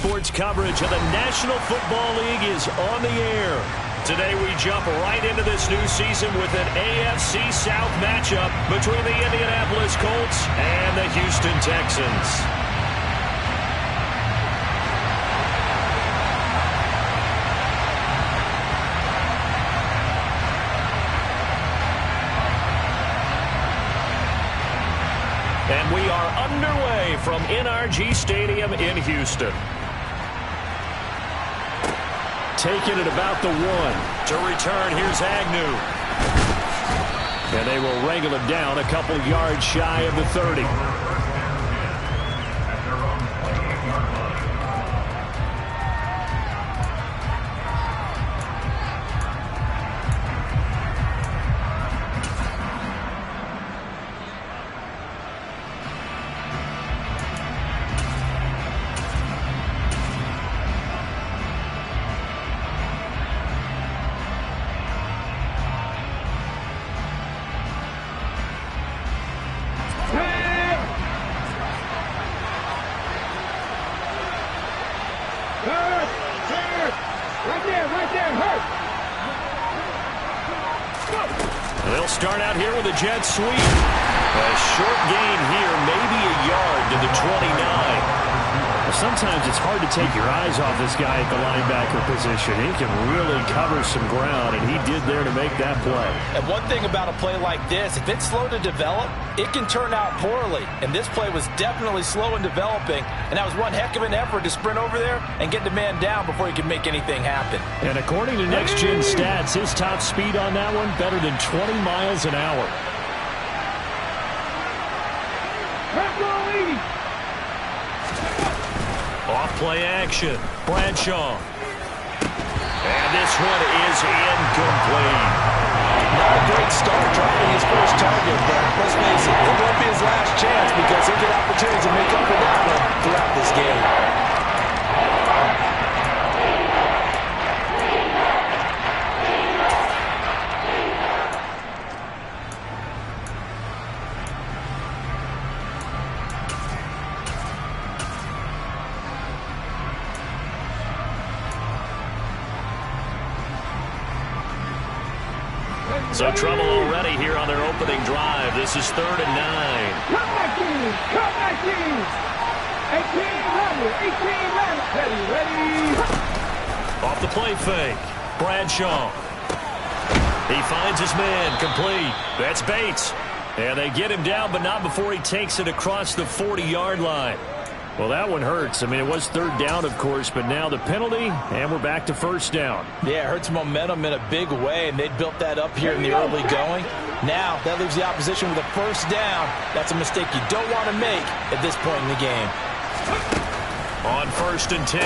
Sports coverage of the National Football League is on the air. Today we jump right into this new season with an AFC South matchup between the Indianapolis Colts and the Houston Texans. And we are underway from NRG Stadium in Houston. Taking it about the 1. To return, here's Agnew. And they will wrangle him down a couple yards shy of the 30. They'll start out here with a jet sweep. A short gain here, maybe a yard to the 29. Well, sometimes it's hard to take your eyes off this guy at the linebacker position. He can really cover some ground, and he did there to make that play. And one thing about a play like this, if it's slow to develop, it can turn out poorly. And this play was definitely slow in developing, and that was one heck of an effort to sprint over there and get the man down before he could make anything happen. And according to Next Gen Stats, his top speed on that one better than 20 miles an hour. Off play action. Bradshaw. And this one is incomplete. Not a great start dropping his first target, but let's face it, it won't be his last chance because he'll get opportunities to make up for that one throughout this game. So trouble already here on their opening drive. This is 3rd and 9. Come back in! Come back in! 18 ready! Off the play fake. Bradshaw. He finds his man. Complete. That's Bates. And they get him down, but not before he takes it across the 40-yard line. Well, that one hurts. I mean, it was 3rd down, of course, but now the penalty, and we're back to 1st down. Yeah, it hurts momentum in a big way, and they built that up here in the early going. Now, that leaves the opposition with a 1st down. That's a mistake you don't want to make at this point in the game. On 1st and 10,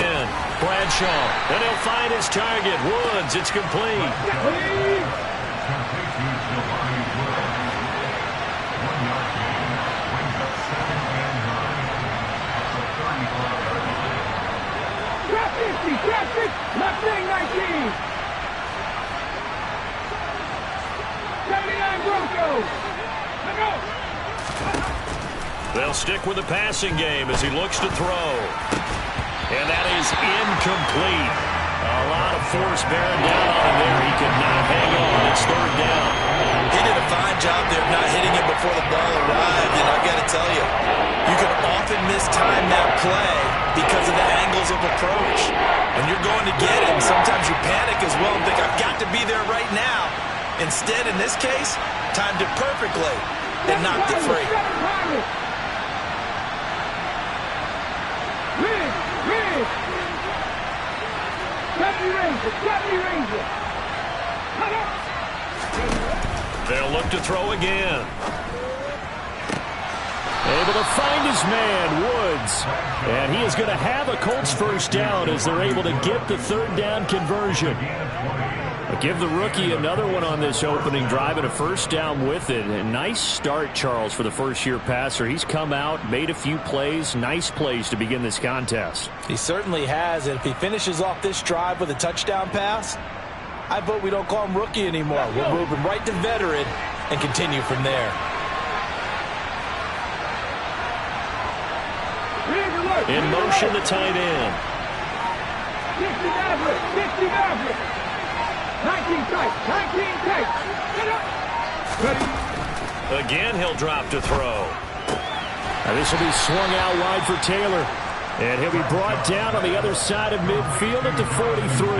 Bradshaw, and he'll find his target. Woods, it's complete. Left wing 19. 79 Broncos. Go. They'll stick with the passing game as he looks to throw. And that is incomplete. A lot of force bearing down on him there. He could not hang on. It's 3rd down. He did a fine job there of not hitting it before the ball arrived. And I got to tell you, you can often mistime that play because of the angles of approach. When you're going to get him, sometimes you panic as well and think, I've got to be there right now. Instead, in this case, timed it perfectly and knocked it free. They'll look to throw again. Able to find his man, Woods. And he is going to have a Colts 1st down as they're able to get the 3rd down conversion. But give the rookie another one on this opening drive and a 1st down with it. A nice start, Charles, for the first-year passer. He's come out, made a few plays, nice plays to begin this contest. He certainly has, and if he finishes off this drive with a touchdown pass, I vote we don't call him rookie anymore. We'll move him right to veteran and continue from there. In motion, the tight end. 60 Maverick. 60 Maverick. 19 tight. 19 tight. Get up. Ready. Again, he'll drop to throw. Now this will be swung out wide for Taylor. And he'll be brought down on the other side of midfield at the 43.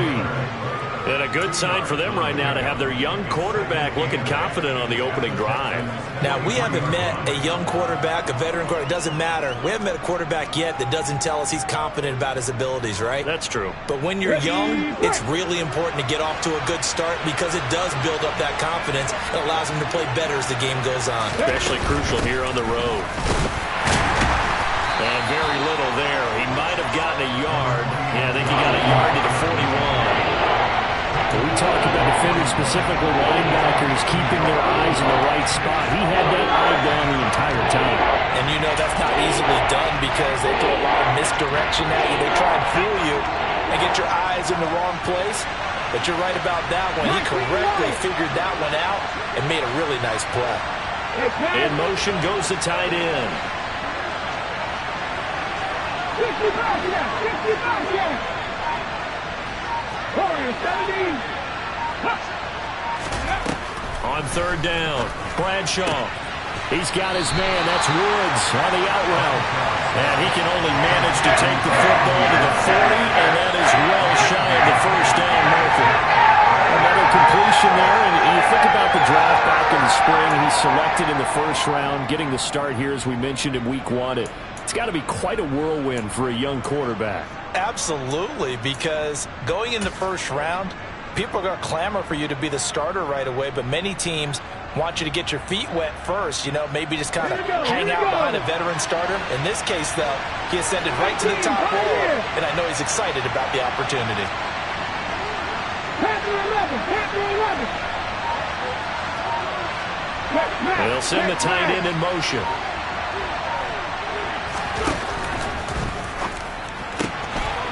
And a good sign for them right now to have their young quarterback looking confident on the opening drive. Now, we haven't met a young quarterback, a veteran quarterback. It doesn't matter. We haven't met a quarterback yet that doesn't tell us he's confident about his abilities, right? That's true. But when you're young, it's really important to get off to a good start because it does build up that confidence. It allows him to play better as the game goes on. Especially crucial here on the road. And very little there. He might have gotten a yard. Yeah, I think he got a yard to the 41. We talk about defenders, specifically linebackers, keeping their eyes in the right spot. He had that eye down the entire time. And you know that's not easily done because they throw a lot of misdirection at you. They try and fool you and get your eyes in the wrong place. But you're right about that one. He correctly figured that one out and made a really nice play. In motion goes the tight end. 65 again. 65 again. 70. On third down, Bradshaw. He's got his man. That's Woods on the out route. And he can only manage to take the football to the 40, and that is well shy of the first down marker. Another completion there, and you think about the draft back in the spring. He's selected in the first round, getting the start here, as we mentioned, in week 1. It's got to be quite a whirlwind for a young quarterback. Absolutely, because going in the first round, people are going to clamor for you to be the starter right away, but many teams want you to get your feet wet first, you know, maybe just kind of hang out behind a veteran starter. In this case, though, he ascended right to the top roll, and I know he's excited about the opportunity. They'll send the tight end in motion.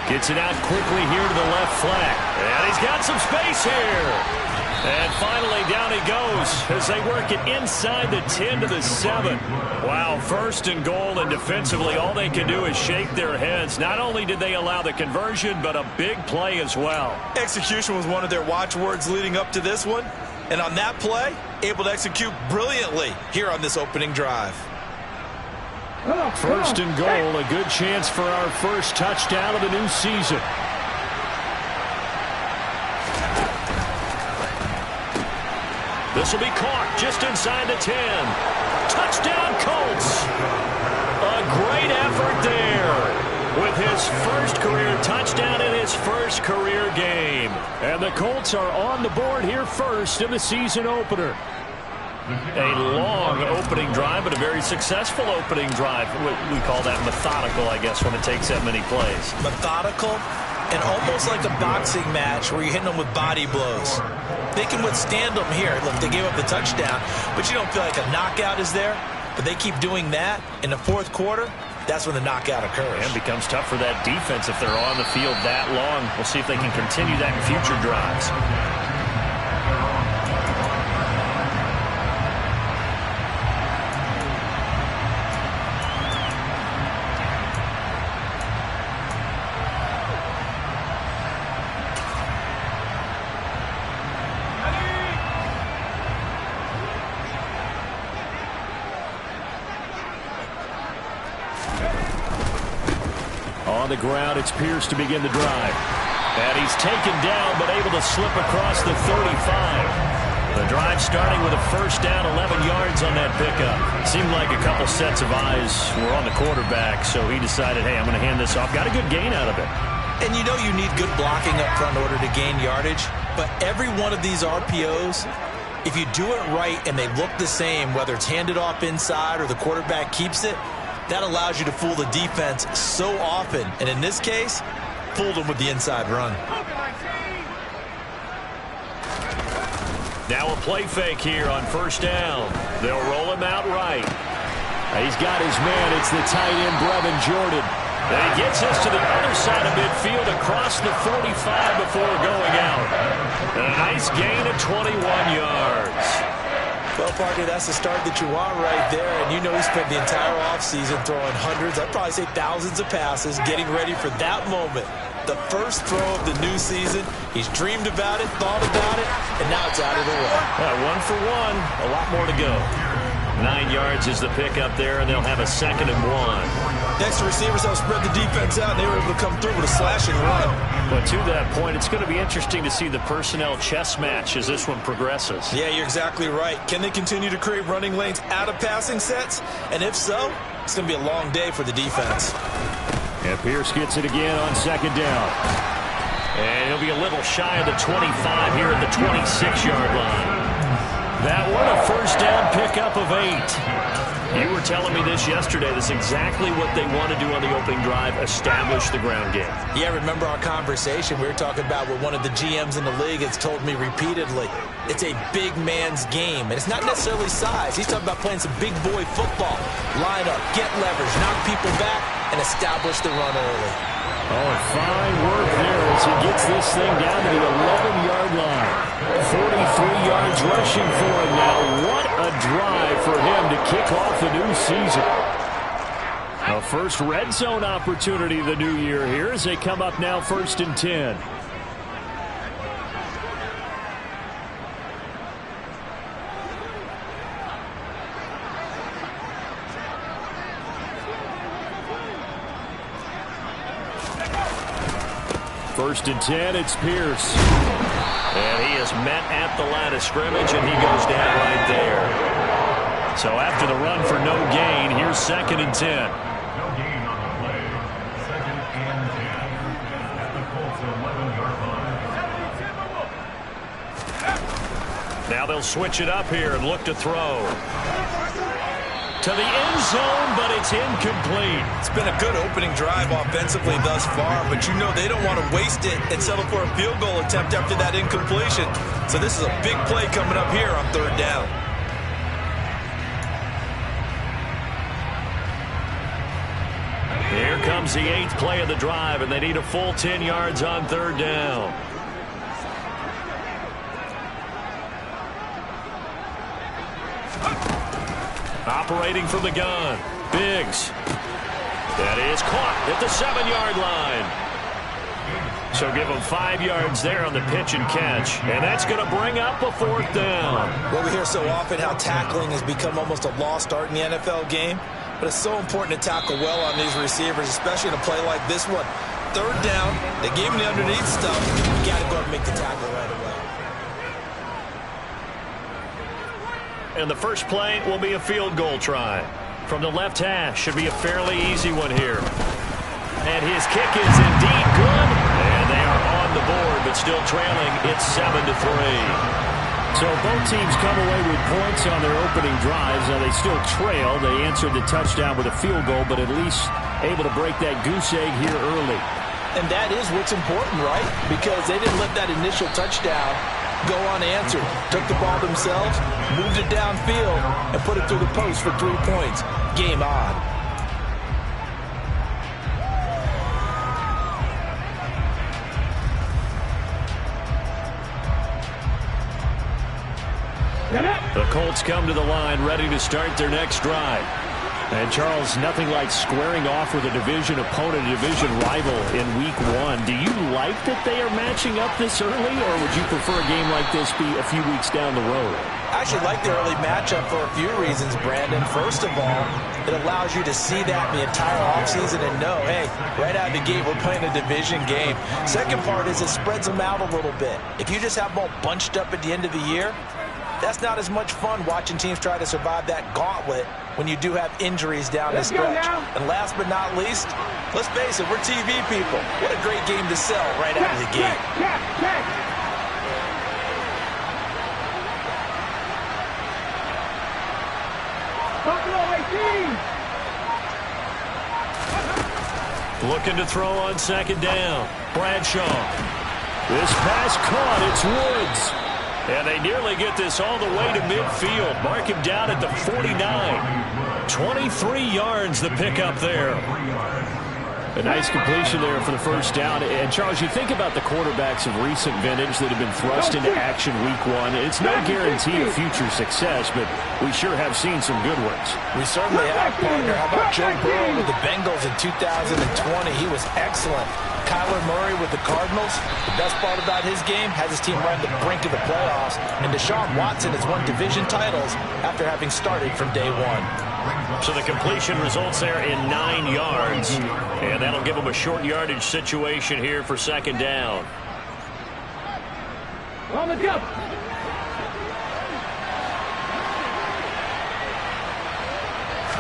Gets it out quickly here to the left flat. And he's got some space here. And finally, down he goes as they work it inside the 10 to the 7. Wow, first and goal, and defensively, all they can do is shake their heads. Not only did they allow the conversion, but a big play as well. Execution was one of their watchwords leading up to this one. And on that play, able to execute brilliantly here on this opening drive. First and goal, a good chance for our first touchdown of the new season. This will be caught just inside the 10. Touchdown, Colts. A great effort there with his first career touchdown in his first career game. And the Colts are on the board here first in the season opener. A long opening drive, but a very successful opening drive. We call that methodical, I guess, when it takes that many plays. Methodical and almost like a boxing match where you're hitting them with body blows. They can withstand them here. Look, they gave up the touchdown, but you don't feel like a knockout is there. But they keep doing that in the fourth quarter. That's when the knockout occurs. And becomes tough for that defense if they're on the field that long. We'll see if they can continue that in future drives. On the ground, it's Pierce to begin the drive. And he's taken down, but able to slip across the 35. The drive starting with a first down, 11 yards on that pickup. Seemed like a couple sets of eyes were on the quarterback, so he decided, hey, I'm going to hand this off. Got a good gain out of it. And you know you need good blocking up front in order to gain yardage. But every one of these RPOs, if you do it right and they look the same, whether it's handed off inside or the quarterback keeps it, that allows you to fool the defense so often. And in this case, fooled them with the inside run. Now a play fake here on first down. They'll roll him out right. He's got his man. It's the tight end, Brevin Jordan. And he gets us to the other side of midfield across the 45 before going out. And a nice gain of 21 yards. Well, partner, that's the start that you want right there. And you know he spent the entire offseason throwing hundreds, I'd probably say thousands of passes, getting ready for that moment. The first throw of the new season. He's dreamed about it, thought about it, and now it's out of the way. 1 for 1. A lot more to go. 9 yards is the pickup there, and they'll have a 2nd and 1. Next, the receivers help spread the defense out, and they were able to come through with a slashing run. But to that point, it's going to be interesting to see the personnel chess match as this one progresses. Yeah, you're exactly right. Can they continue to create running lanes out of passing sets? And if so, it's going to be a long day for the defense. And Pierce gets it again on 2nd down. And he'll be a little shy of the 25 here at the 26-yard line. That one, a first down pickup of 8. You were telling me this yesterday. That's exactly what they want to do on the opening drive, establish the ground game. Yeah, remember our conversation? We were talking about what one of the GMs in the league has told me repeatedly. It's a big man's game, and it's not necessarily size. He's talking about playing some big boy football. Line up, get leverage, knock people back, and establish the run early. Oh, fine work there as he gets this thing down to the 11-yard line. 43 yards rushing for him now. What a drive for him to kick off the new season. A first red zone opportunity the new year here as they come up now 1st and 10. First and 10, it's Pierce. And he is met at the line of scrimmage, and he goes down right there. So after the run for no gain, here's 2nd and 10. No gain on the play. 2nd and 10 at the Colts 11-yard line. Now they'll switch it up here and look to throw. To the end zone, but it's incomplete. It's been a good opening drive offensively thus far, but you know they don't want to waste it and settle for a field goal attempt after that incompletion. So this is a big play coming up here on 3rd down. Here comes the 8th play of the drive, and they need a full 10 yards on 3rd down. Operating from the gun, Biggs. That is caught at the 7-yard line. So give them 5 yards there on the pitch and catch, and that's going to bring up a 4th down. Well, we hear so often how tackling has become almost a lost art in the NFL game, but it's so important to tackle well on these receivers, especially in a play like this one. 3rd down, they gave him the underneath stuff. You got to go and make the tackle right away. And the first play will be a field goal try. From the left hash, should be a fairly easy one here. And his kick is indeed good. And they are on the board, but still trailing. It's 7-3. So both teams come away with points on their opening drives. Now they still trail. They answered the touchdown with a field goal, but at least able to break that goose egg here early. And that is what's important, right? Because they didn't let that initial touchdown go unanswered. Took the ball themselves, moved it downfield, and put it through the post for 3 points. Game on. The Colts come to the line ready to start their next drive. And, Charles, nothing like squaring off with a division opponent, a division rival in Week 1. Do you like that they are matching up this early, or would you prefer a game like this be a few weeks down the road? I actually like the early matchup for a few reasons, Brandon. First of all, it allows you to see that in the entire offseason and know, hey, right out of the gate, we're playing a division game. Second part is it spreads them out a little bit. If you just have them all bunched up at the end of the year, that's not as much fun watching teams try to survive that gauntlet when you do have injuries down the stretch. And last but not least, let's face it, we're TV people. What a great game to sell right out of the gate. Looking to throw on 2nd down. Bradshaw. This pass caught. It's Woods. And they nearly get this all the way to midfield. Mark him down at the 49. 23 yards the pickup there. A nice completion there for the first down. And, Charles, you think about the quarterbacks of recent vintage that have been thrust into action Week 1. It's no guarantee of future success, but we sure have seen some good ones. We certainly have, partner. How about Joe Burrow with the Bengals in 2020? He was excellent. Kyler Murray with the Cardinals, the best part about his game has his team right on the brink of the playoffs, and Deshaun Watson has won division titles after having started from day one. So the completion results there in 9 yards, and that'll give them a short yardage situation here for second down. On the jump.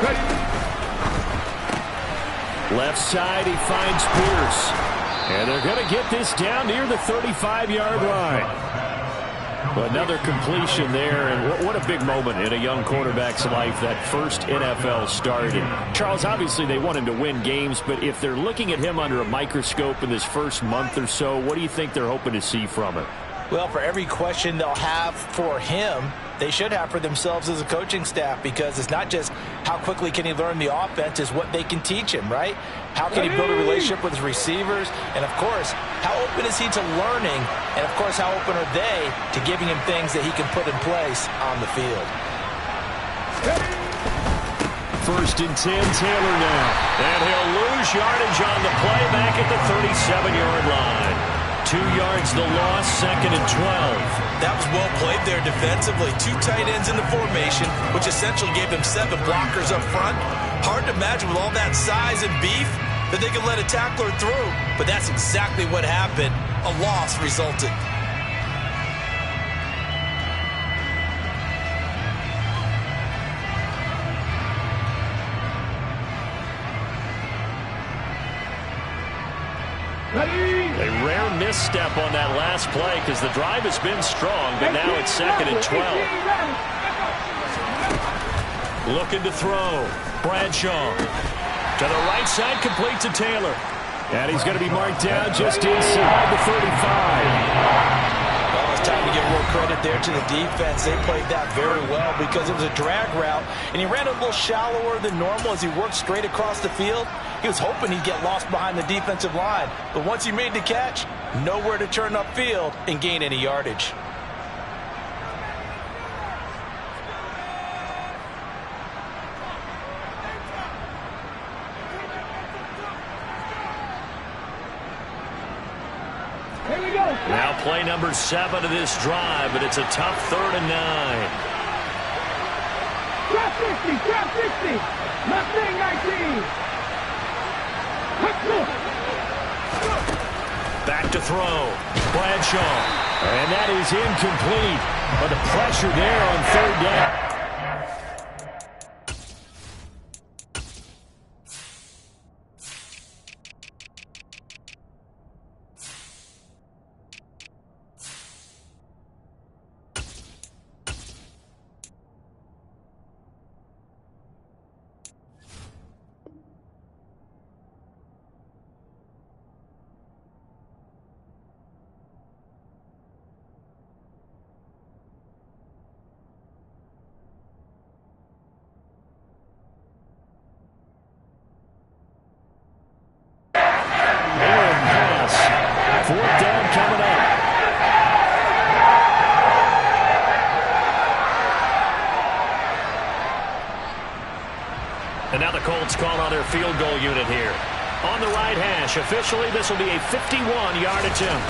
Ready. Left side, he finds Pierce. And they're going to get this down near the 35-yard line. Another completion there, and what a big moment in a young quarterback's life, that first NFL start. And Charles, obviously they want him to win games, but if they're looking at him under a microscope in this first month or so, what do you think they're hoping to see from him? Well, for every question they'll have for him, they should have for themselves as a coaching staff, because it's not just how quickly can he learn the offense, it's what they can teach him, right? How can he build a relationship with his receivers? And, of course, how open is he to learning? And, of course, how open are they to giving him things that he can put in place on the field? First and 10, Taylor now. And he'll lose yardage on the play back at the 37-yard line. 2 yards the loss, second and 12. That was well played there defensively. 2 tight ends in the formation, which essentially gave them 7 blockers up front. Hard to imagine with all that size and beef that they could let a tackler through. But that's exactly what happened. A loss resulted. A rare misstep on that last play because the drive has been strong, but now it's second and 12. Looking to throw. Bradshaw. To the right side, complete to Taylor. And he's going to be marked down just inside the 35. Well, it's time to give more credit there to the defense. They played that very well because it was a drag route, and he ran a little shallower than normal as he worked straight across the field. He was hoping he'd get lost behind the defensive line, but once he made the catch, nowhere to turn upfield and gain any yardage. Here we go. Now play number 7 of this drive, but it's a tough 3rd and 9. Trap 60, trap 60. Mustang 19. Back to throw. Bradshaw. And that is incomplete. But the pressure there on 3rd down. And now the Colts call on their field goal unit here. On the right hash, officially this will be a 51-yard attempt.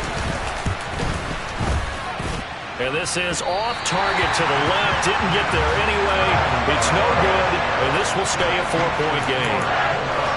And this is off target to the left. Didn't get there anyway. It's no good, and this will stay a 4-point game.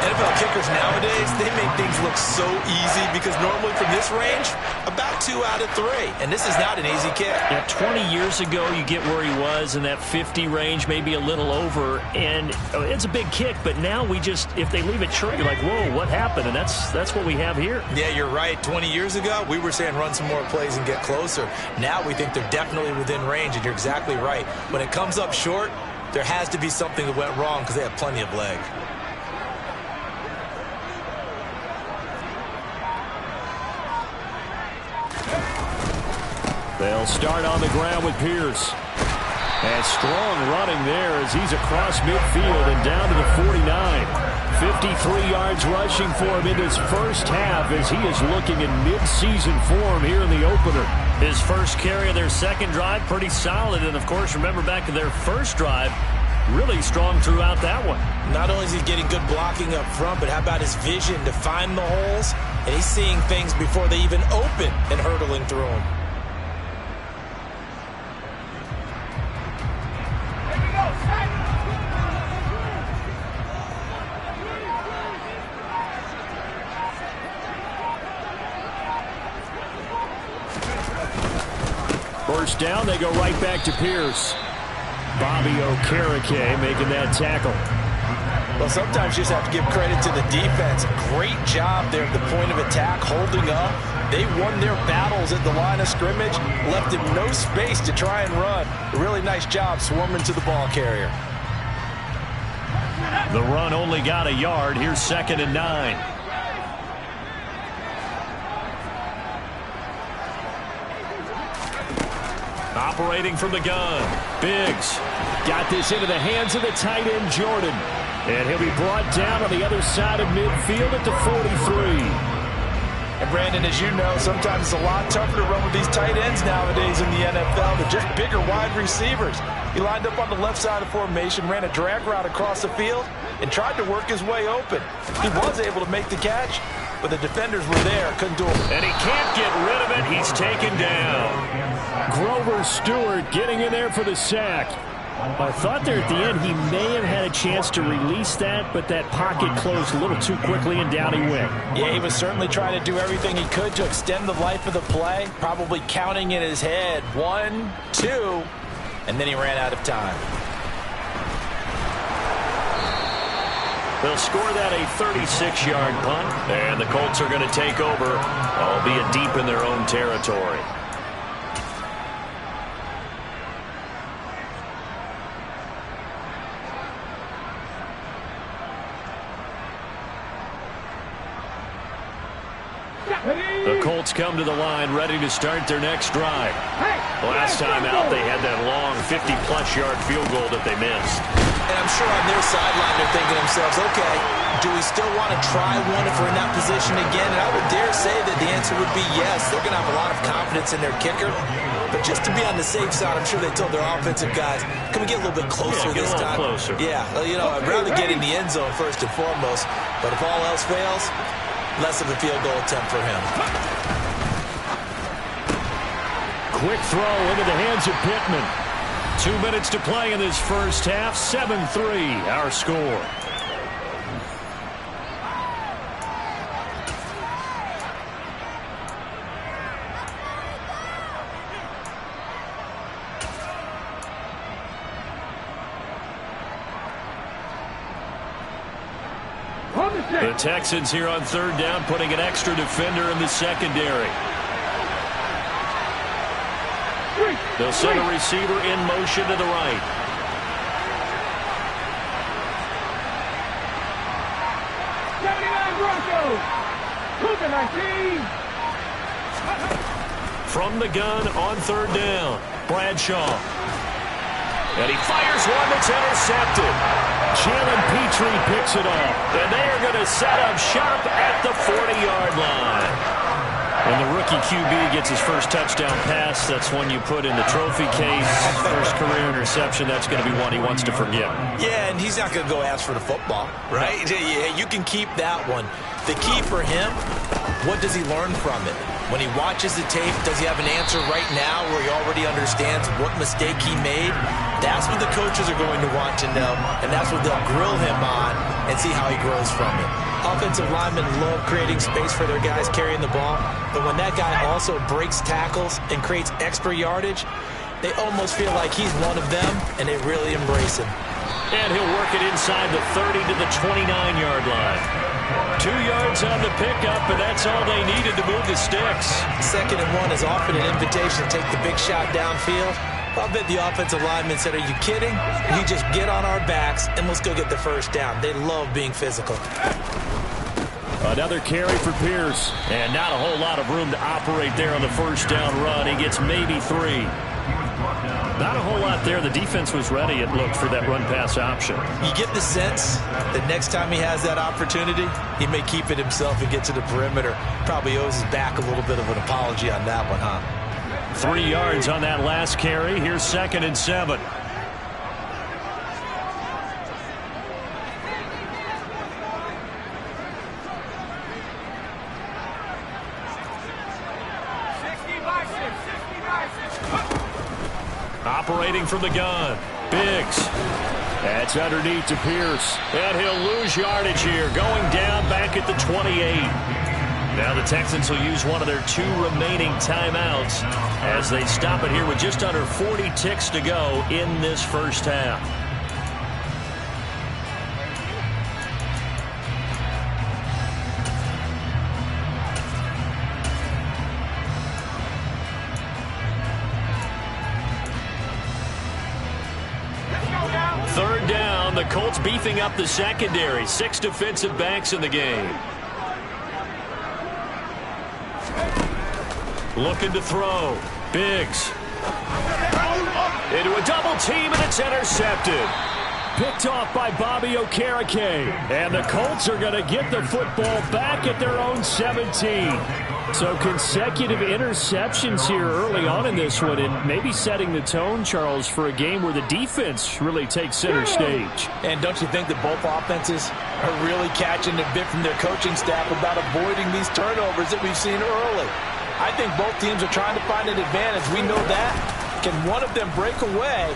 NFL kickers nowadays, they make things look so easy because normally from this range, about 2 out of 3. And this is not an easy kick. Yeah, 20 years ago, you get where he was in that 50 range, maybe a little over. And it's a big kick, but now we just, if they leave it short, you're like, whoa, what happened? And that's what we have here. Yeah, you're right. 20 years ago, we were saying run some more plays and get closer. Now we think they're definitely within range, and you're exactly right. When it comes up short, there has to be something that went wrong because they have plenty of leg. They'll start on the ground with Pierce. And strong running there as he's across midfield and down to the 49. 53 yards rushing for him in his first half as he is looking in mid-season form here in the opener. His first carry of their second drive, pretty solid. And, of course, remember back to their first drive, really strong throughout that one. Not only is he getting good blocking up front, but how about his vision to find the holes? And he's seeing things before they even open and hurdling through them. First down, they go right back to Pierce. Bobby Okereke making that tackle. Well, sometimes you just have to give credit to the defense. Great job there at the point of attack, holding up. They won their battles at the line of scrimmage, left him no space to try and run. A really nice job swarming to the ball carrier. The run only got a yard. Here's 2nd and 9. Operating from the gun. Biggs got this into the hands of the tight end, Jordan. And he'll be brought down on the other side of midfield at the 43. And Brandon, as you know, sometimes it's a lot tougher to run with these tight ends nowadays in the NFL. They're just bigger wide receivers. He lined up on the left side of formation, ran a drag route across the field, and tried to work his way open. He was able to make the catch, but the defenders were there, couldn't do it. And he can't get rid of it. He's taken down. Grover Stewart getting in there for the sack. I thought there at the end he may have had a chance to release that, but that pocket closed a little too quickly and down he went. Yeah, he was certainly trying to do everything he could to extend the life of the play, probably counting in his head 1, 2, and then he ran out of time. They'll score that a 36-yard punt, and the Colts are going to take over, albeit deep in their own territory. The Colts come to the line ready to start their next drive. Last time out, they had that long 50-plus yard field goal that they missed. And I'm sure on their sideline they're thinking to themselves, okay, do we still want to try one if we're in that position again? And I would dare say that the answer would be yes. They're going to have a lot of confidence in their kicker. But just to be on the safe side, I'm sure they told their offensive guys, can we get a little bit closer this time? Closer. Yeah, you know, I'd rather get in the end zone first and foremost. But if all else fails, less of a field goal attempt for him. Quick throw into the hands of Pittman. 2 minutes to play in this first half. 7-3 our score. The Texans here on 3rd down, putting an extra defender in the secondary. They'll send a receiver in motion to the right. From the gun on 3rd down, Bradshaw. And he fires one that's intercepted. Jalen Petrie picks it off. And they are going to set up shop at the 40-yard line. When the rookie QB gets his first touchdown pass, that's one you put in the trophy case. First career interception, that's going to be one he wants to forget. Yeah, and he's not going to go ask for the football, right? Yeah, you can keep that one. The key for him, what does he learn from it? When he watches the tape, does he have an answer right now where he already understands what mistake he made? That's what the coaches are going to want to know, and that's what they'll grill him on and see how he grows from it. Offensive linemen love creating space for their guys carrying the ball, but when that guy also breaks tackles and creates extra yardage, they almost feel like he's one of them, and they really embrace him. And he'll work it inside the 30 to the 29-yard line. 2 yards on the pickup, and that's all they needed to move the sticks. 2nd and 1 is often an invitation to take the big shot downfield. I'll bet the offensive lineman said, are you kidding? You just get on our backs, and let's go get the first down. They love being physical. Another carry for Pierce, and not a whole lot of room to operate there on the first down run. He gets maybe 3. Not a whole lot there. The defense was ready, it looked, for that run-pass option. You get the sense that next time he has that opportunity, he may keep it himself and get to the perimeter. Probably owes his back a little bit of an apology on that one, huh? 3 yards on that last carry. Here's 2nd and 7. Operating from the gun. Biggs. That's underneath to Pierce. And he'll lose yardage here. Going down back at the 28. Now the Texans will use one of their 2 remaining timeouts as they stop it here with just under 40 ticks to go in this first half. Third down, the Colts beefing up the secondary. 6 defensive backs in the game. Looking to throw. Biggs. Into a double team, and it's intercepted. Picked off by Bobby Okereke. And the Colts are going to get the football back at their own 17. So consecutive interceptions here early on in this one, and maybe setting the tone, Charles, for a game where the defense really takes center stage. And don't you think that both offenses are really catching a bit from their coaching staff about avoiding these turnovers that we've seen early? I think both teams are trying to find an advantage. We know that. Can one of them break away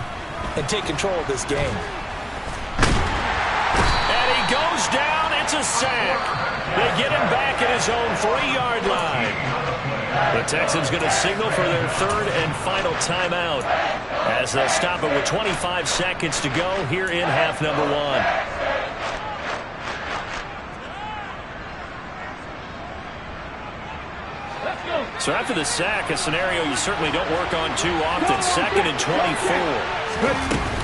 and take control of this game? And he goes down. It's a sack. They get him back at his own 3-yard line. The Texans going to signal for their 3rd and final timeout as they'll stop it with 25 seconds to go here in half number 1. So after the sack, a scenario you certainly don't work on too often. 2nd and 24.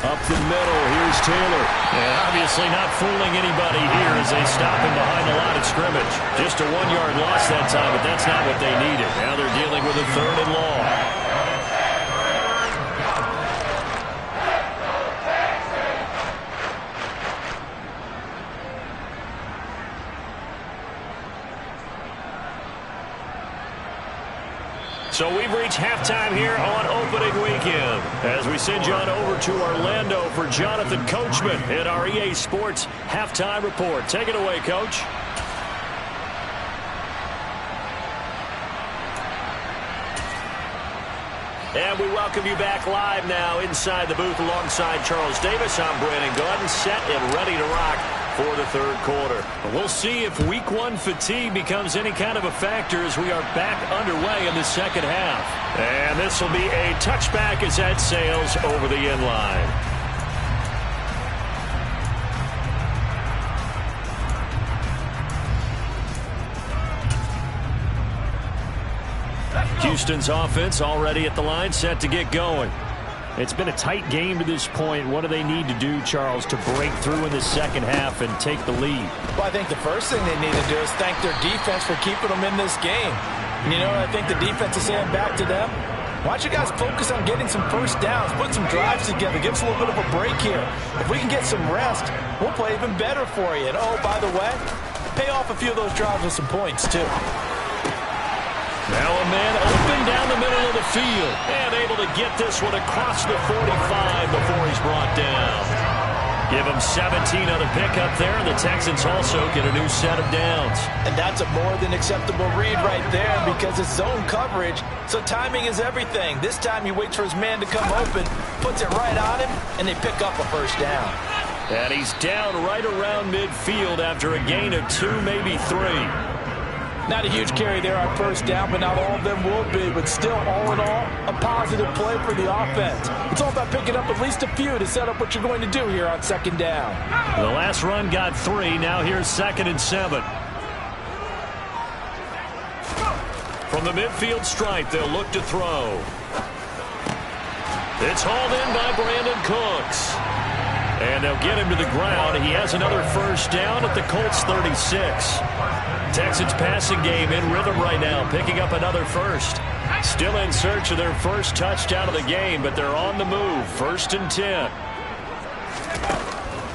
Up the middle, here's Taylor. And obviously not fooling anybody here as they stop him behind the line of scrimmage. Just a 1-yard loss that time, but that's not what they needed. Now they're dealing with a 3rd and long. So we've reached halftime here on opening weekend as we send you on over to Orlando for Jonathan Coachman in our EA Sports Halftime Report. Take it away, Coach. And we welcome you back live now inside the booth alongside Charles Davis. I'm Brandon Gordon, set and ready to rock for the 3rd quarter. We'll see if week 1 fatigue becomes any kind of a factor as we are back underway in the 2nd half. And this will be a touchback as that sails over the end line. Houston's offense already at the line, set to get going. It's been a tight game to this point. What do they need to do, Charles, to break through in the 2nd half and take the lead? Well, I think the first thing they need to do is thank their defense for keeping them in this game. You know, I think the defense is saying back to them, why don't you guys focus on getting some first downs, put some drives together, give us a little bit of a break here. If we can get some rest, we'll play even better for you. And, oh, by the way, pay off a few of those drives with some points, too. Now a man open down the middle of the field and able to get this one across the 45 before he's brought down. Give him 17 on the pickup there, and the Texans also get a new set of downs. And that's a more than acceptable read right there because it's zone coverage, so timing is everything. This time he waits for his man to come open, puts it right on him, and they pick up a first down. And he's down right around midfield after a gain of 2, maybe 3. Not a huge carry there on first down, but not all of them will be. But still, all in all, a positive play for the offense. It's all about picking up at least a few to set up what you're going to do here on 2nd down. The last run got 3. Now here's 2nd and 7. From the midfield stripe, they'll look to throw. It's hauled in by Brandon Cooks. And they'll get him to the ground. He has another first down at the Colts 36. Texans passing game in rhythm right now, picking up another first. Still in search of their first touchdown of the game, but they're on the move. 1st and 10.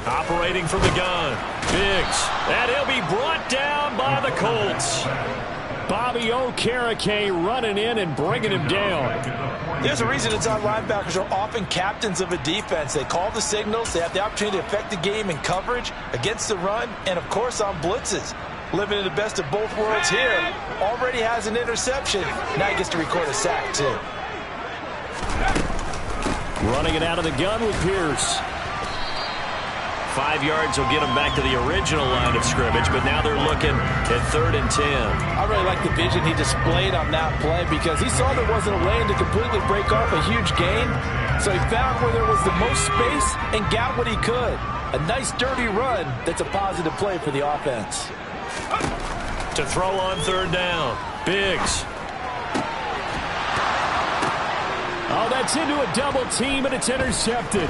Operating from the gun. Biggs. And he'll be brought down by the Colts. Bobby Okereke running in and bringing him down. There's a reason inside linebackers are often captains of a defense. They call the signals. They have the opportunity to affect the game in coverage, against the run, and, of course, on blitzes. Living in the best of both worlds here. Already has an interception. Now he gets to record a sack, too. Running it out of the gun with Pierce. 5 yards will get them back to the original line of scrimmage, but now they're looking at 3rd and 10. I really like the vision he displayed on that play because he saw there wasn't a lane to completely break off a huge gain. So he found where there was the most space and got what he could. A nice dirty run that's a positive play for the offense. To throw on 3rd down. Biggs. Oh, that's into a double team, and it's intercepted.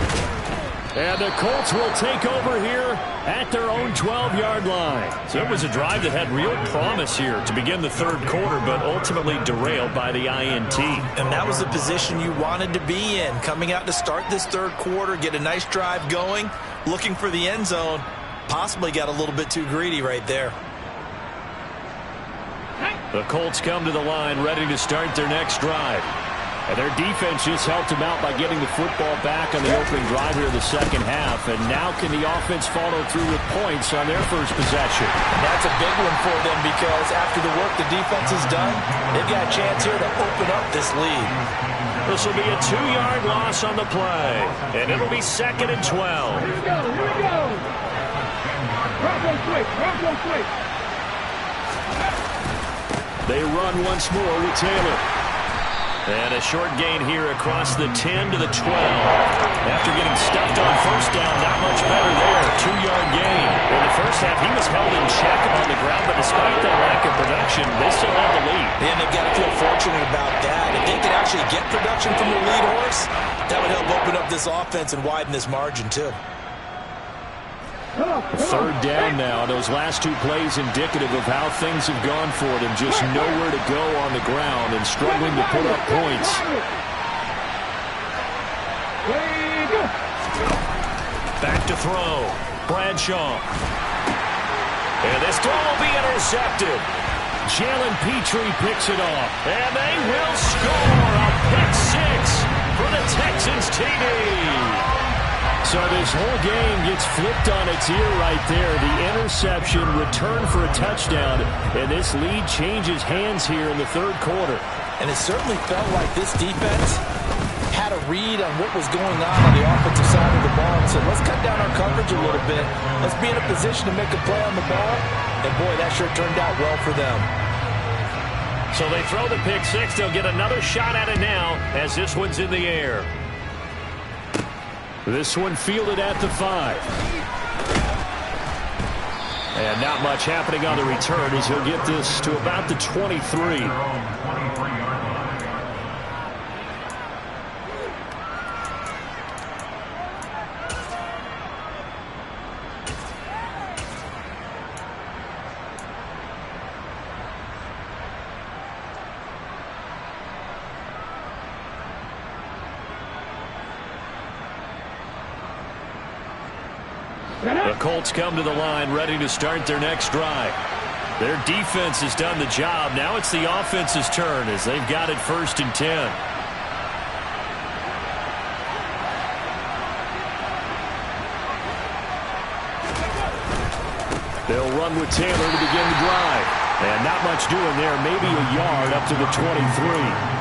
And the Colts will take over here at their own 12-yard line. So it was a drive that had real promise here to begin the 3rd quarter, but ultimately derailed by the INT. And that was the position you wanted to be in. Coming out to start this 3rd quarter, get a nice drive going, looking for the end zone. Possibly got a little bit too greedy right there. The Colts come to the line ready to start their next drive. And their defense just helped them out by getting the football back on the opening drive here in the 2nd half. And now can the offense follow through with points on their first possession? And that's a big one for them because after the work the defense has done, they've got a chance here to open up this lead. This will be a 2-yard loss on the play. And it'll be 2nd and 12. Here we go, here we go. Bronco switch. They run once more with Taylor. And a short gain here across the 10 to the 12. After getting stuffed on 1st down, not much better there. 2-yard gain. In the 1st half, he was held in check on the ground, but despite that lack of production, they still have the lead. And they've got to feel fortunate about that. If they could actually get production from their lead horse, that would help open up this offense and widen this margin, too. 3rd down now. Those last 2 plays indicative of how things have gone for them. Just nowhere to go on the ground and struggling to put up points. Back to throw. Bradshaw. And this throw will be intercepted. Jalen Petrie picks it off. And they will score a pick 6 for the Texans TD. So this whole game gets flipped on its ear right there. The interception, return for a touchdown, and this lead changes hands here in the 3rd quarter. And it certainly felt like this defense had a read on what was going on the offensive side of the ball and said, let's cut down our coverage a little bit. Let's be in a position to make a play on the ball. And, boy, that sure turned out well for them. So they throw the pick 6. They'll get another shot at it now as this one's in the air. This one fielded at the 5. And not much happening on the return as he'll get this to about the 23. The Colts come to the line ready to start their next drive. Their defense has done the job. Now it's the offense's turn as they've got it 1st and 10. They'll run with Taylor to begin the drive. And not much doing there. Maybe a yard up to the 23.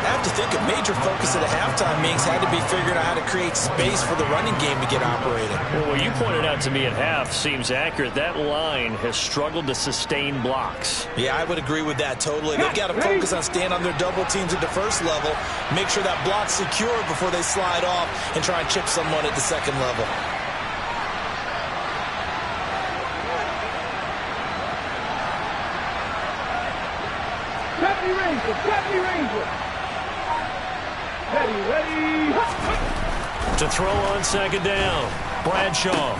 I have to think a major focus at a halftime, Minks, had to be figuring out how to create space for the running game to get operating. Well, what you pointed out to me at half seems accurate. That line has struggled to sustain blocks. Yeah, I would agree with that totally. They've got to focus on staying on their double teams at the 1st level, make sure that block's secure before they slide off and try and chip someone at the 2nd level. Ranger. Ready. To throw on 2nd down. Bradshaw.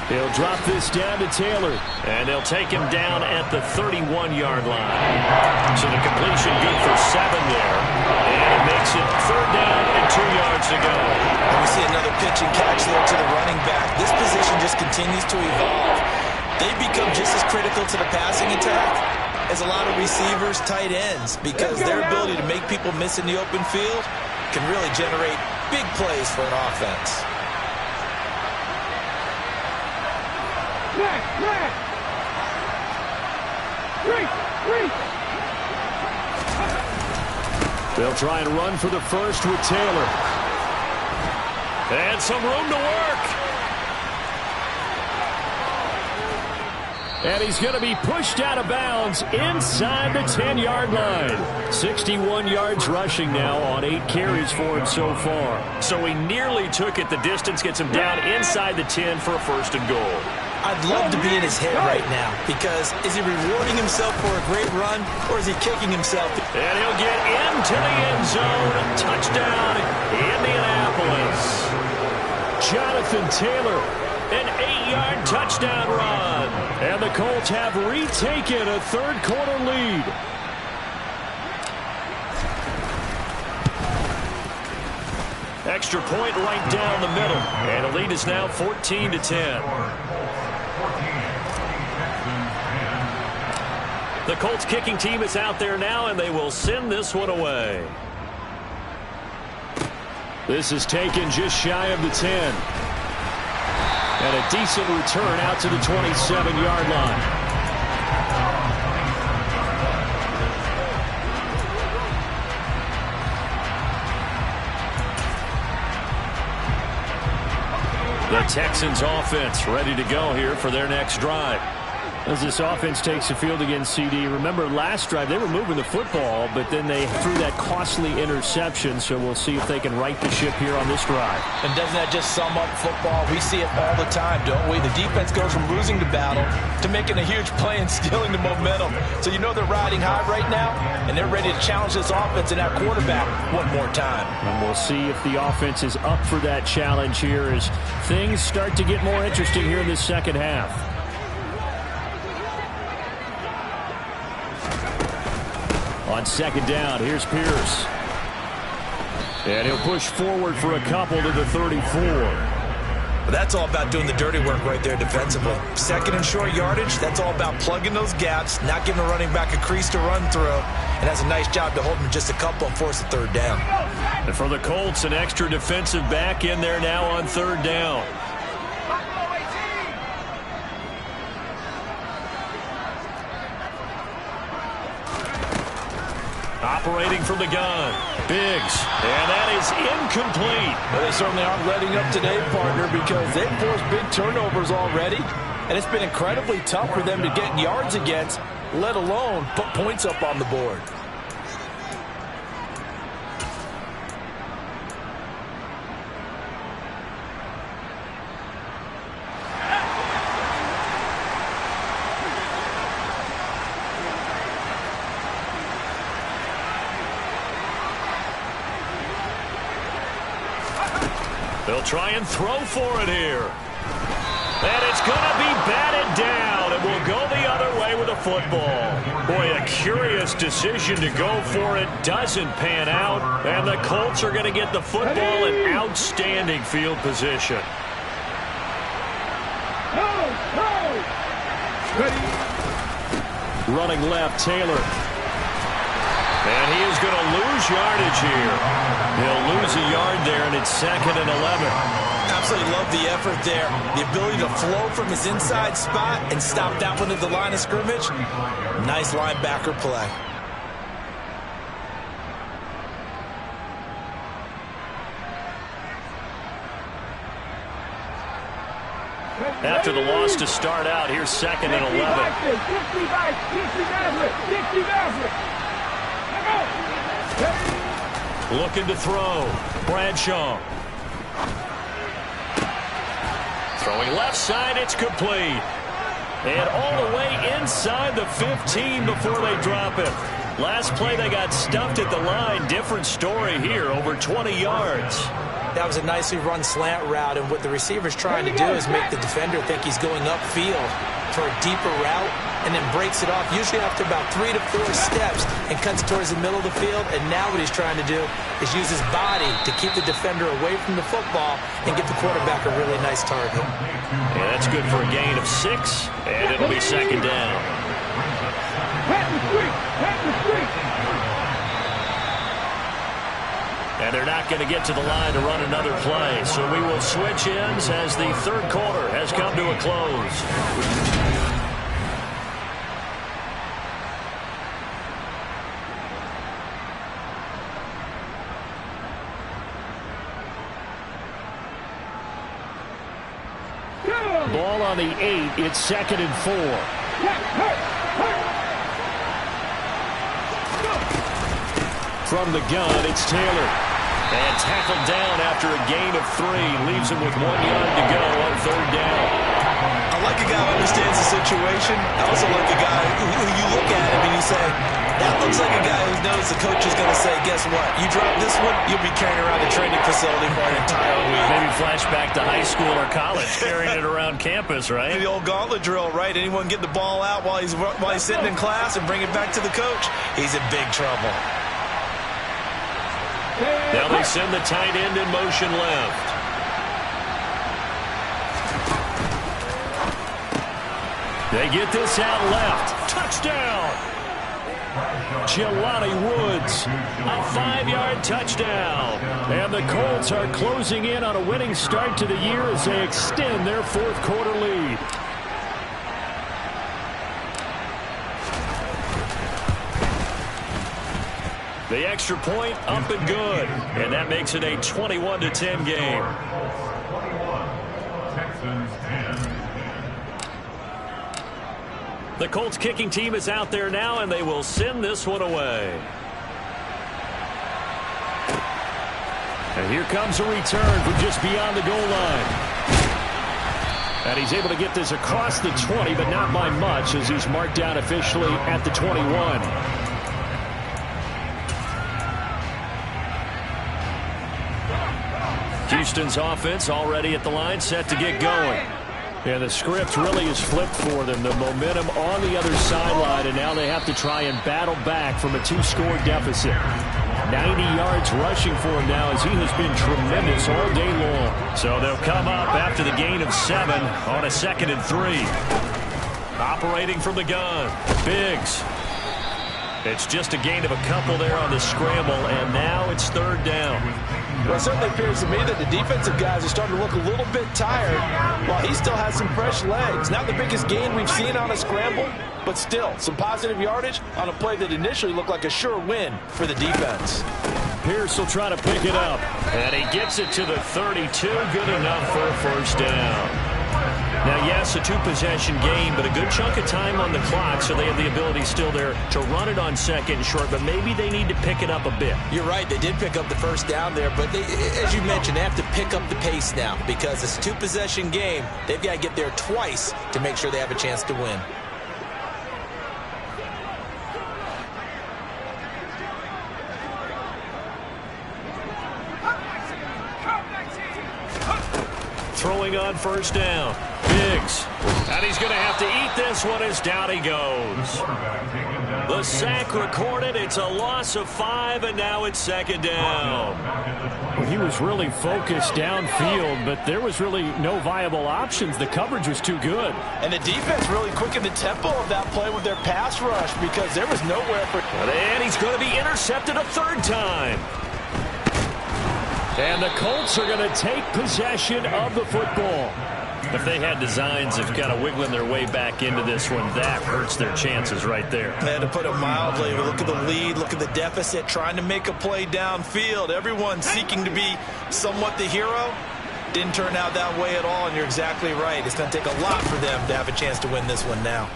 He'll drop this down to Taylor. And they'll take him down at the 31-yard line. So the completion good for 7 there. And it makes it 3rd down and 2 yards to go. And we see another pitch and catch there to the running back. This position just continues to evolve. They become just as critical to the passing attack as a lot of receivers, tight ends, because their ability to make people miss in the open field can really generate big plays for an offense. They'll try and run for the 1st with Taylor. And some room to work. And he's going to be pushed out of bounds inside the 10-yard line. 61 yards rushing now on 8 carries for him so far. So he nearly took it the distance, gets him down inside the 10 for a first and goal. I'd love to be in his head right now, because is he rewarding himself for a great run, or is he kicking himself? And he'll get into the end zone. Touchdown, Indianapolis. Jonathan Taylor, an 8-yard touchdown run. And the Colts have retaken a third-quarter lead. Extra point right down the middle. And the lead is now 14-10. The Colts kicking team is out there now, and they will send this one away. This is taken just shy of the 10. And a decent return out to the 27-yard line. The Texans offense ready to go here for their next drive. As this offense takes the field against CD, remember last drive they were moving the football, but then they threw that costly interception, so we'll see if they can right the ship here on this drive. And doesn't that just sum up football? We see it all the time, don't we? The defense goes from losing the battle to making a huge play and stealing the momentum. So you know they're riding high right now, and they're ready to challenge this offense and that quarterback one more time. And we'll see if the offense is up for that challenge here as things start to get more interesting here in this second half. On second down, here's Pierce. And he'll push forward for a couple to the 34. But that's all about doing the dirty work right there defensively. Second and short yardage, that's all about plugging those gaps, not giving a running back a crease to run through, and has a nice job to hold him just a couple and force a third down. And for the Colts, an extra defensive back in there now on third down. Operating from the gun, Biggs, and that is incomplete. Well, they certainly aren't letting up today, partner, because they've forced big turnovers already, and it's been incredibly tough for them to get yards against, let alone put points up on the board. They'll try and throw for it here. And it's going to be batted down, and will go the other way with the football. Boy, a curious decision to go for it. Doesn't pan out, and the Colts are going to get the football in outstanding field position. Running left, Taylor. And he is going to lose yardage here. He'll lose a yard there, and it's 2nd and 11. Absolutely love the effort there. The ability to flow from his inside spot and stop that one at the line of scrimmage. Nice linebacker play. After the loss to start out, here's 2nd and 11. Looking to throw. Bradshaw. Throwing left side, it's complete. And all the way inside the 15 before they drop it. Last play they got stuffed at the line. Different story here, over 20 yards. That was a nicely run slant route, and what the receiver's trying to do is make the defender think he's going upfield for a deeper route, and then breaks it off, usually after about 3 to 4 steps, and cuts towards the middle of the field. And now what he's trying to do is use his body to keep the defender away from the football and get the quarterback a really nice target. Yeah, that's good for a gain of 6, and it'll be 2nd down. And they're not going to get to the line to run another play. So we will switch ends as the third quarter has come to a close. Ball on the 8. It's 2nd and 4. From the gun, it's Taylor. And tackled down after a gain of 3. Leaves him with 1 yard to go on 3rd down. I like a guy who understands the situation. I also like a guy who you look at him and you say, that looks like a guy who knows the coach is going to say, guess what? You drop this one, you'll be carrying around the training facility for an entire week. Maybe flashback to high school or college, carrying it around campus, right? The old gauntlet drill, right? Anyone get the ball out while he's sitting in class and bring it back to the coach? He's in big trouble. Now they send the tight end in motion left. They get this out left. Touchdown! Jelani Woods, a 5-yard touchdown. And the Colts are closing in on a winning start to the year as they extend their 4th quarter lead. The extra point up and good. And that makes it a 21-10 game. Texans 10. The Colts kicking team is out there now, and they will send this one away. And here comes a return from just beyond the goal line. And he's able to get this across the 20, but not by much, as he's marked down officially at the 21. Houston's offense already at the line, set to get going. And the script really is flipped for them. The momentum on the other sideline, and now they have to try and battle back from a 2-score deficit. 90 yards rushing for him now, as he has been tremendous all day long. So they'll come up after the gain of 7 on a 2nd and 3. Operating from the gun, Biggs. It's just a gain of a couple there on the scramble, and now it's 3rd down. Well, it certainly appears to me that the defensive guys are starting to look a little bit tired while he still has some fresh legs. Not the biggest gain we've seen on a scramble, but still some positive yardage on a play that initially looked like a sure win for the defense. Pierce will try to pick it up, and he gets it to the 32. Good enough for a 1st down. Now, yes, a 2-possession game, but a good chunk of time on the clock, so they have the ability still there to run it on 2nd and short, but maybe they need to pick it up a bit. You're right. They did pick up the 1st down there, but as you mentioned, they have to pick up the pace now because it's a 2-possession game. They've got to get there twice to make sure they have a chance to win. Throwing on 1st down. Biggs. And he's going to have to eat this one as down he goes. The sack recorded. It's a loss of 5, and now it's 2nd down. Well, he was really focused downfield, but there was really no viable options. The coverage was too good. And the defense really quickened the tempo of that play with their pass rush because there was nowhere for... And he's going to be intercepted a 3rd time. And the Colts are going to take possession of the football. If they had designs of kind of wiggling their way back into this one, that hurts their chances right there. And to put it mildly, look at the lead, look at the deficit, trying to make a play downfield. Everyone seeking to be somewhat the hero. Didn't turn out that way at all, and you're exactly right. It's going to take a lot for them to have a chance to win this one now.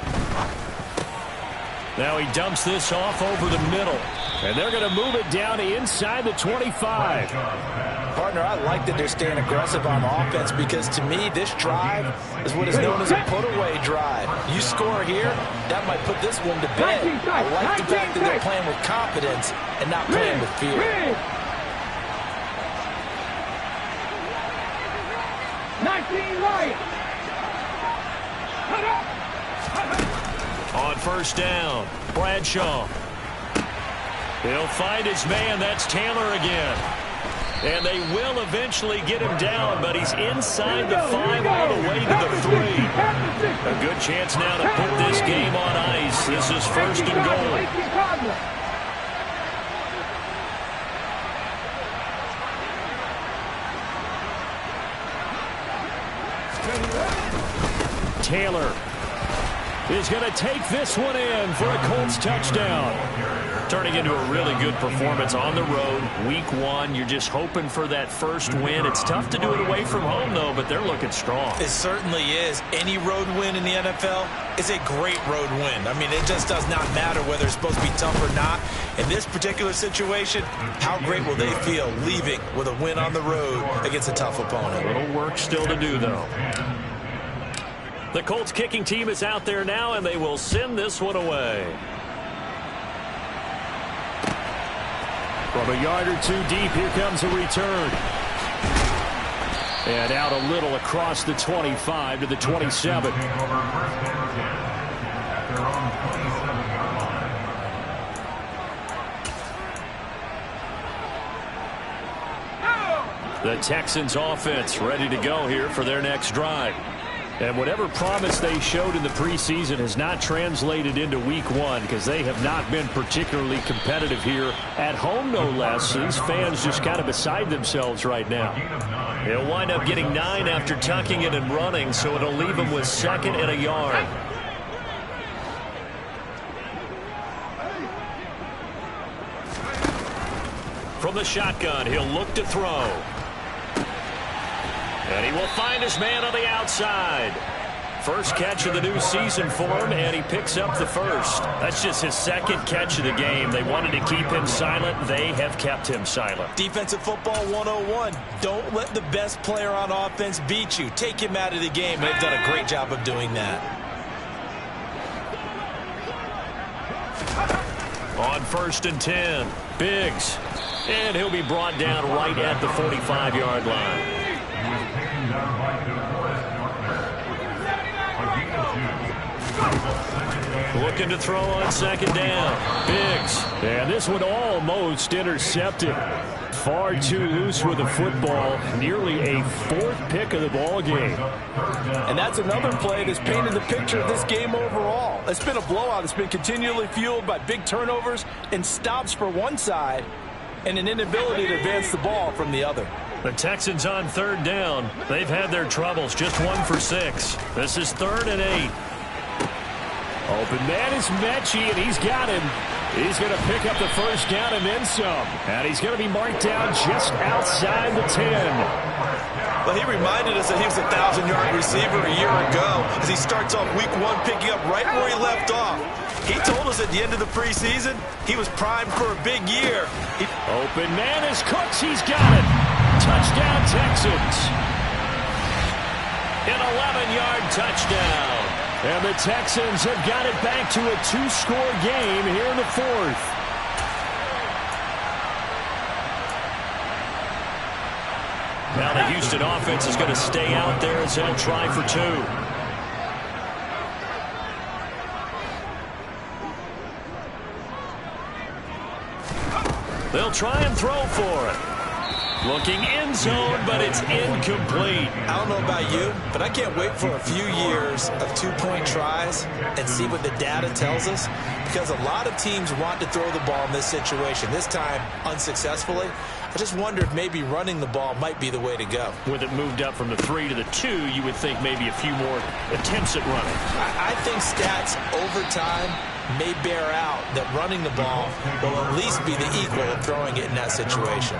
Now he dumps this off over the middle. And they're going to move it down inside the 25. Partner, I like that they're staying aggressive on offense because to me this drive is what is known as a put-away drive. You score here, that might put this one to bed. I like the fact that they're playing with confidence and not playing with fear. On 1st down, Bradshaw. He'll find his man. That's Taylor again. And they will eventually get him down, but he's inside the 5 all the way to the 3. A good chance now to put this game on ice. This is 1st and goal. Taylor is going to take this one in for a Colts touchdown. Turning into a really good performance on the road. Week 1, you're just hoping for that first win. It's tough to do it away from home, though, but they're looking strong. It certainly is. Any road win in the NFL is a great road win. I mean, it just does not matter whether it's supposed to be tough or not. In this particular situation, how great will they feel leaving with a win on the road against a tough opponent? A little work still to do, though. The Colts kicking team is out there now, and they will send this one away. From a yard or two deep, here comes a return. And out a little across the 25 to the 27. The Texans offense ready to go here for their next drive. And whatever promise they showed in the preseason has not translated into week 1 because they have not been particularly competitive here at home, no less. These fans just kind of beside themselves right now. He'll wind up getting 9 after tucking it and running, so it'll leave him with 2nd and a yard. From the shotgun, he'll look to throw. And he will find his man on the outside. First catch of the new season for him, and he picks up the first. That's just his 2nd catch of the game. They wanted to keep him silent. They have kept him silent. Defensive football 101. Don't let the best player on offense beat you. Take him out of the game. They've done a great job of doing that. On 1st and 10, Biggs. And he'll be brought down right at the 45-yard line. Looking to throw on 2nd down. Biggs. And this one almost intercepted. Far too loose with the football. Nearly a 4th pick of the ball game. And that's another play that's painted the picture of this game overall. It's been a blowout. It's been continually fueled by big turnovers and stops for one side and an inability to advance the ball from the other. The Texans on 3rd down. They've had their troubles. Just 1 for 6. This is 3rd and 8. Open man is Mechie, and he's got him. He's going to pick up the first down and then some. And he's going to be marked down just outside the 10. Well, he reminded us that he was a 1,000-yard receiver a year ago as he starts off week 1 picking up right where he left off. He told us at the end of the preseason he was primed for a big year. Open man is Cooks. He's got it. Touchdown, Texans. An 11-yard touchdown. And the Texans have got it back to a 2-score game here in the 4th. Now the Houston offense is going to stay out there as they'll try for 2. They'll try and throw for it. Looking end zone, but it's incomplete. I don't know about you, but I can't wait for a few years of 2-point tries and see what the data tells us, because a lot of teams want to throw the ball in this situation. This time, unsuccessfully. I just wonder if maybe running the ball might be the way to go. With it moved up from the 3 to the 2, you would think maybe a few more attempts at running. I think stats over time may bear out that running the ball will at least be the equal of throwing it in that situation.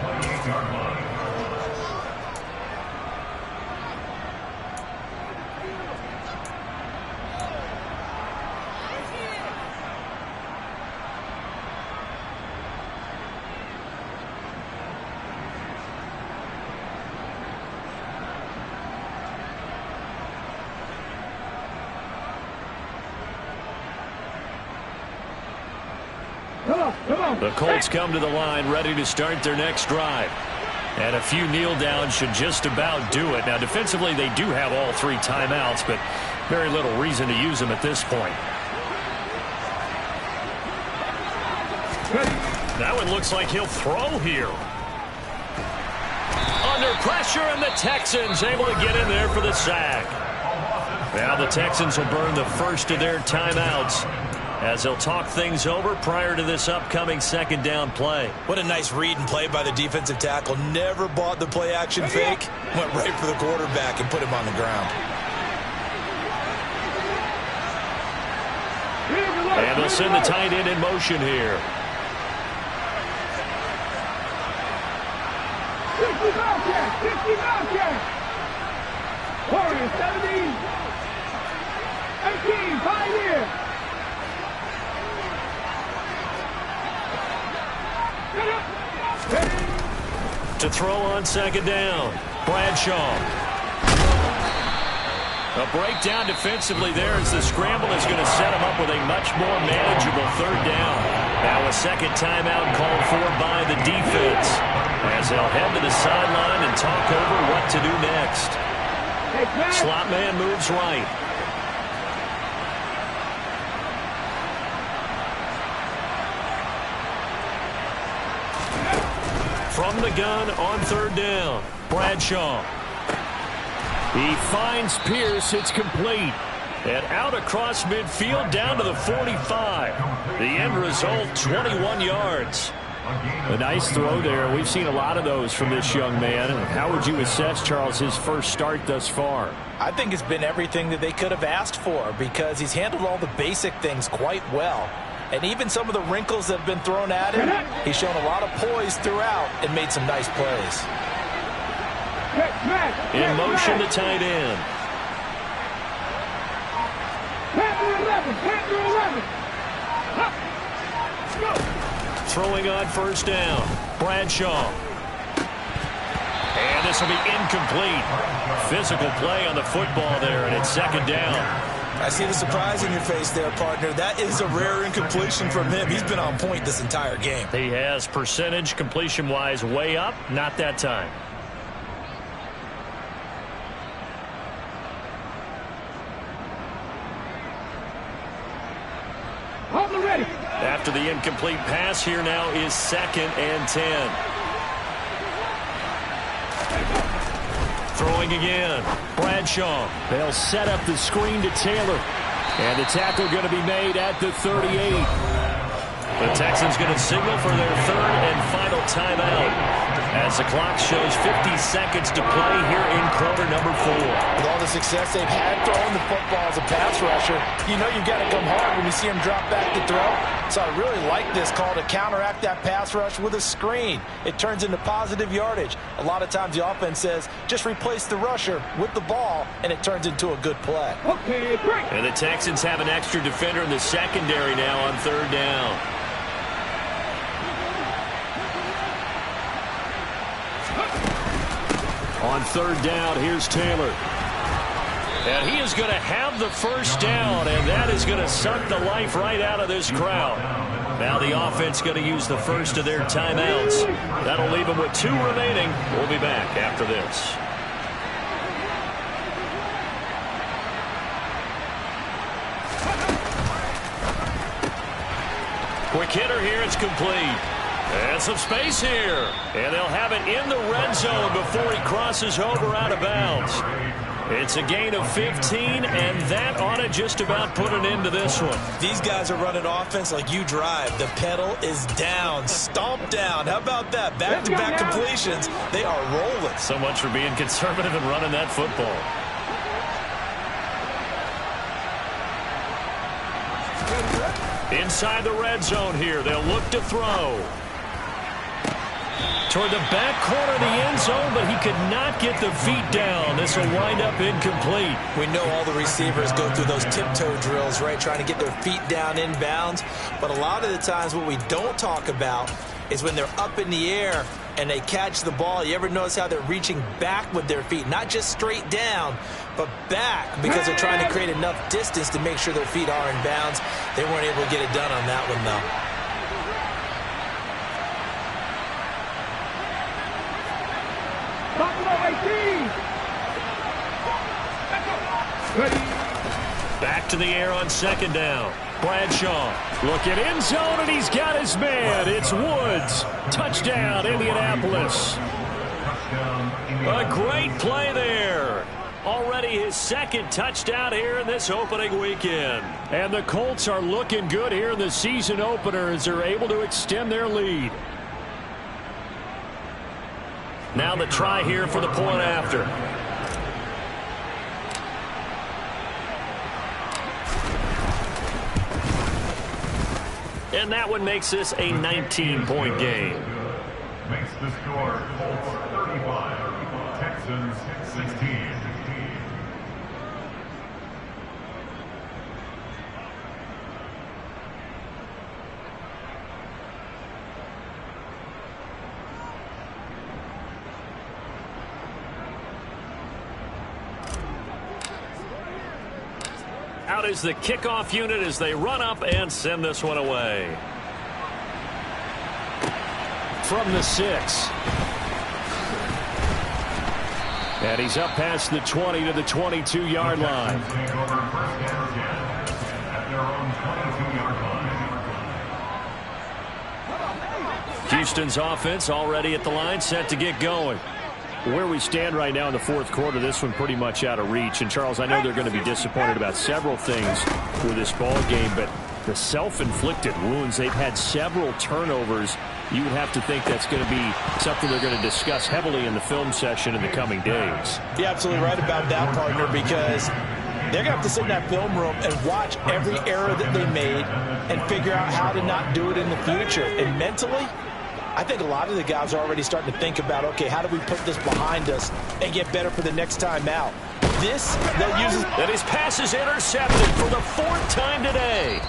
The Colts come to the line ready to start their next drive. And a few kneel downs should just about do it. Now, defensively, they do have all 3 timeouts, but very little reason to use them at this point. That one looks like he'll throw here. Under pressure, and the Texans able to get in there for the sack. Now the Texans will burn the first of their timeouts as they'll talk things over prior to this upcoming 2nd down play. What a nice read and play by the defensive tackle. Never bought the play-action fake. Went right for the quarterback and put him on the ground. And they'll send the tight end in motion here. Bobcats. 50 Bobcats. Warriors 17. 18 Pioneers. To throw on second down, Bradshaw. A breakdown defensively there as the scramble is going to set him up with a much more manageable third down. Now a second timeout called for by the defense as they'll head to the sideline and talk over what to do next. Slot man moves right. From the gun on third down, Bradshaw. He finds Pierce. It's complete. And out across midfield down to the 45. The end result, 21 yards. A nice throw there. We've seen a lot of those from this young man. How would you assess, Charles, his first start thus far? I think it's been everything that they could have asked for because he's handled all the basic things quite well. And even some of the wrinkles that have been thrown at him, he's shown a lot of poise throughout and made some nice plays. In motion, the tight end. Throwing on first down, Bradshaw. And this will be incomplete. Physical play on the football there, and it's second down. I see the surprise in your face there, partner. That is a rare incompletion from him. He's been on point this entire game. He has percentage completion-wise way up, not that time. After the incomplete pass, here now is 2nd and 10. Throwing again, Bradshaw. They'll set up the screen to Taylor. And the tackle going to be made at the 38. The Texans going to signal for their third and final timeout as the clock shows 50 seconds to play here in quarter number 4. With all the success they've had throwing the football as a pass rusher, you know you've got to come hard when you see him drop back to throw. So I really like this call to counteract that pass rush with a screen. It turns into positive yardage. A lot of times the offense says, just replace the rusher with the ball, and it turns into a good play. Okay, great. And the Texans have an extra defender in the secondary now on third down. On third down, here's Taylor. And he is going to have the first down, and that is going to suck the life right out of this crowd. Now the offense going to use the first of their timeouts. That'll leave them with 2 remaining. We'll be back after this. Quick hitter here, it's complete. And some space here. And they'll have it in the red zone before he crosses over out of bounds. It's a gain of 15, and that ought to just about put an end to this one. These guys are running offense like you drive. The pedal is down, stomped down. How about that? Back-to-back completions. They are rolling. So much for being conservative and running that football. Inside the red zone here, they'll look to throw. Toward the back corner of the end zone, but he could not get the feet down. This will wind up incomplete. We know all the receivers go through those tiptoe drills, right, trying to get their feet down inbounds. But a lot of the times what we don't talk about is when they're up in the air and they catch the ball. You ever notice how they're reaching back with their feet? Not just straight down, but back, because they're trying to create enough distance to make sure their feet are in bounds. They weren't able to get it done on that one, though. Back to the air on second down. Bradshaw looking end zone, and he's got his man. It's Woods. Touchdown, Indianapolis. A great play there. Already his second touchdown here in this opening weekend. And the Colts are looking good here in the season opener as they're able to extend their lead. Now the try here for the point after. And that one makes this a 19-point game. The score, Colts 35, Texans 16. Out is the kickoff unit as they run up and send this one away. From the 6. And he's up past the 20 to the 22-yard line. Houston's offense already at the line, set to get going. Where we stand right now in the fourth quarter, this one pretty much out of reach. And, Charles, I know they're going to be disappointed about several things with this ball game, but the self-inflicted wounds, they've had several turnovers. You would have to think that's going to be something they're going to discuss heavily in the film session in the coming days. You're absolutely right about that, partner, because they're going to have to sit in that film room and watch every error that they made and figure out how to not do it in the future. And mentally, I think a lot of the guys are already starting to think about, okay, how do we put this behind us and get better for the next time out? This, they'll use it. And his pass is intercepted for the 4th time today.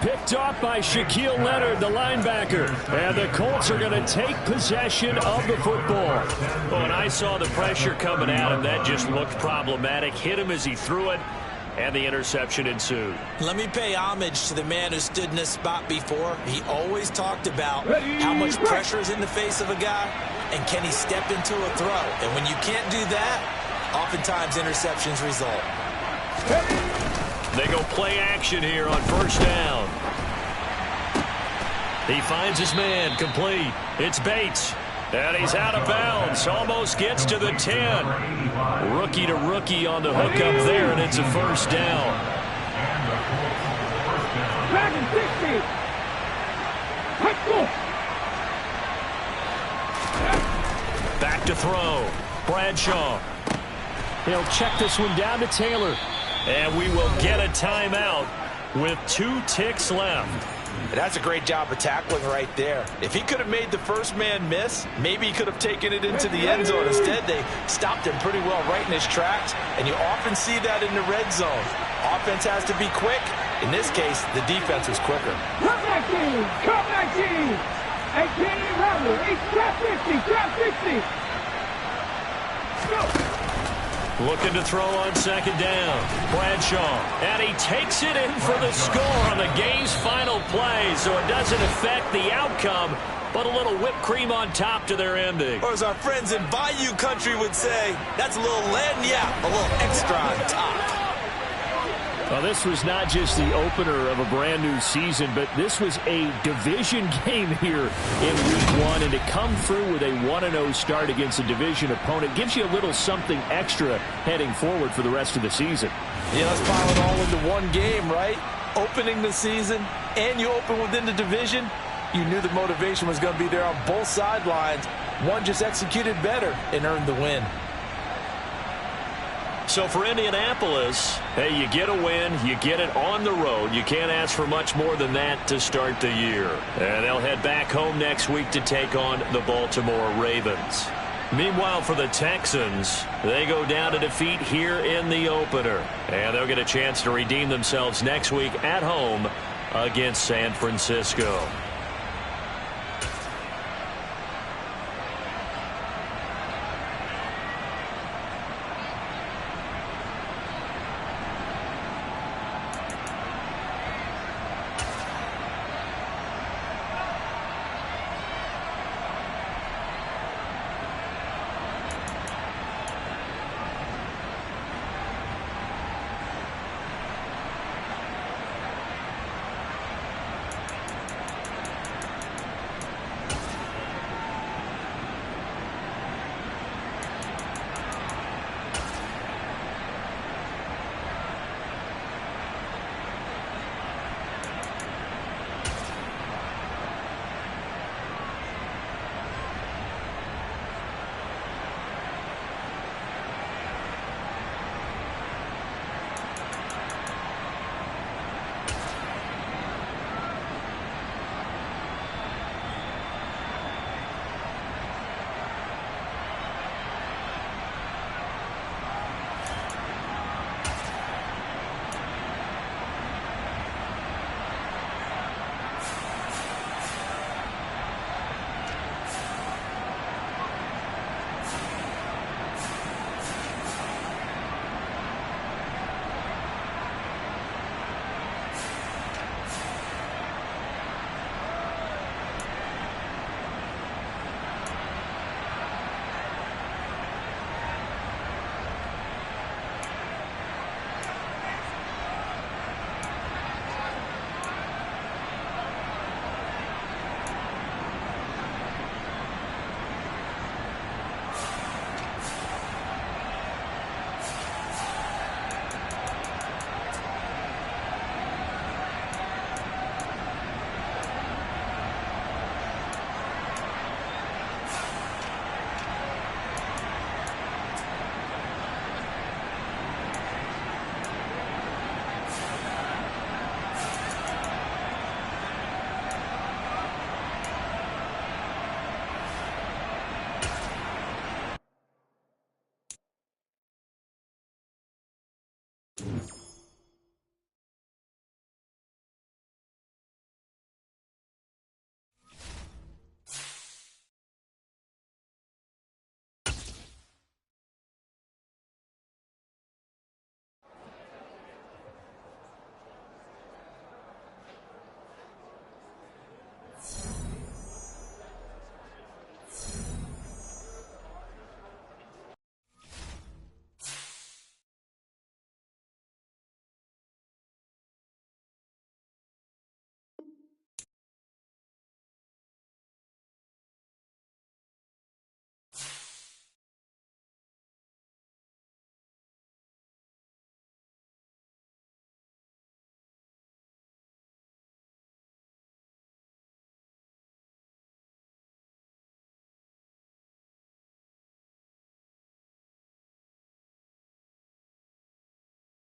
Picked off by Shaquille Leonard, the linebacker. And the Colts are going to take possession of the football. Oh, and I saw the pressure coming at him. That just looked problematic. Hit him as he threw it, and the interception ensued. Let me pay homage to the man who stood in this spot before. He always talked about how much pressure is in the face of a guy, and can he step into a throw. And when you can't do that, oftentimes interceptions result. They go play action here on first down. He finds his man, complete. It's Bates. And he's out of bounds. Almost gets to the 10. Rookie to rookie on the hook up there, and it's a first down. Back to throw. Bradshaw. He'll check this one down to Taylor. And we will get a timeout with 2 ticks left. That's a great job of tackling right there. If he could have made the first man miss, maybe he could have taken it into the end zone. Instead, they stopped him pretty well right in his tracks, and you often see that in the red zone. Offense has to be quick. In this case, the defense was quicker. Come 19! Come 19! 18 rounder, he's trap 50, trap 60! Go! Looking to throw on second down. Bradshaw. And he takes it in for the score on the game's final play, so it doesn't affect the outcome, but a little whipped cream on top to their ending. Or as our friends in Bayou Country would say, that's a little lagniappe, a little extra on top. Well, this was not just the opener of a brand new season, but this was a division game here in week 1, and to come through with a 1-0 start against a division opponent gives you a little something extra heading forward for the rest of the season. Yeah, let's pile it all into one game, right? Opening the season, and you open within the division. You knew the motivation was going to be there on both sidelines. One just executed better and earned the win. So for Indianapolis, hey, you get a win, you get it on the road. You can't ask for much more than that to start the year. And they'll head back home next week to take on the Baltimore Ravens. Meanwhile, for the Texans, they go down to defeat here in the opener. And they'll get a chance to redeem themselves next week at home against San Francisco.